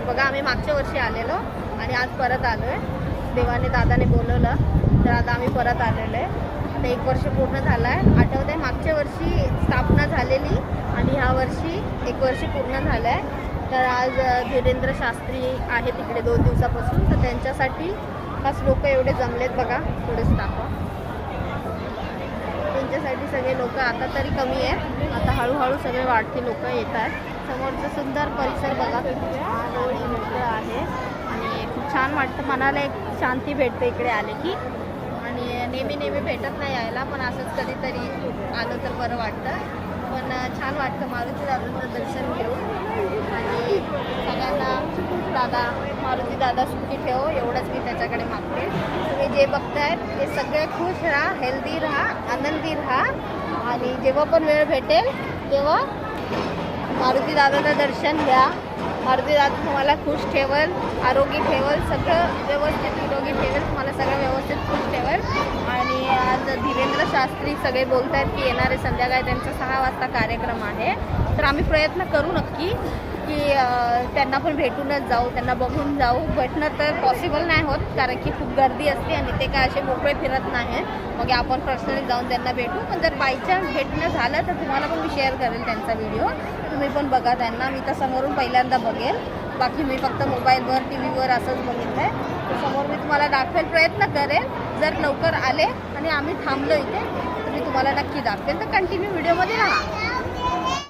बघा आम्ही मागच्या वर्षी आलेलो आणि आज परत आलो आहे. देवाने दादाने बोलवलं तर आता आम्ही परत आलेलो आहे. आता 1 वर्ष पूर्ण झालं आहे. आठवतं आहे मागच्या वर्षी स्थापना झालेली आणि ह्या वर्षी 1 वर्ष पूर्ण झालं आहे. तर आज धीरेंद्र शास्त्री आहे तिकडे 2 दिवसापासून, तर त्यांच्यासाठी खास लोक एवढे जमलेत बघा. थोडेच दाखवा. त्यांच्यासाठी सगळे लोक आता तरी कमी आहेत, आता हळूहळू सगळे वाढते लोक येत आहेत. समोरचं सुंदर परिसर बघा, एवढी मोकळं आहे आणि खूप छान वाटतं. मनाला एक शांती भेटते इकडे आले की. आणि नेहमी भेटत नाही यायला, पण असंच कधीतरी आलं तर बरं वाटतं. पण छान वाटतं मारुती दादाचं दर्शन घेऊन. आणि सगळ्यांना दादा मारुती दादा सुखी ठेव एवढंच मी त्याच्याकडे मागते. तुम्ही जे बघतायत ते सगळे खुश राहा, हेल्दी राहा, आनंदी राहा आणि जेव्हा पण वेळ भेटेल तेव्हा मारुती दादाचं दर्शन घ्या. मारुती दादा तुम्हाला खुश ठेवल, आरोग्य ठेवल, सगळं व्यवस्थित निरोगी ठेवेल, तुम्हाला सगळं व्यवस्थित खुश ठेवल. आणि आज धीरेंद्र शास्त्री सगळे बोलत आहेत की येणारे संध्याकाळी त्यांचा 6 वाजता कार्यक्रम आहे. तर आम्ही प्रयत्न करू नक्की की त्यांना पण भेटूनच जाऊ, त्यांना बघून जाऊ. भेटणं तर पॉसिबल नाही होत कारण की खूप गर्दी असते आणि ते काय असे मोकळे फिरत नाहीत. मग आपण पर्सनली जाऊन त्यांना भेटू. पण जर बायचान्स भेटणं झालं तर तुम्हाला पण मी शेअर करेल त्यांचा व्हिडिओ. तुम्ही पण बघा त्यांना. मी तर समोरून पहिल्यांदा बघेल, बाकी मी फक्त मोबाईलवर टी व्हीवर असंच बघितलं आहे. तर समोर मी तुम्हाला दाखवेल, प्रयत्न करेल. जर लवकर आले आणि आम्ही थांबलो इथे तर मी तुम्हाला नक्की दाखवेल. तर कंटिन्यू व्हिडिओमध्ये राहा.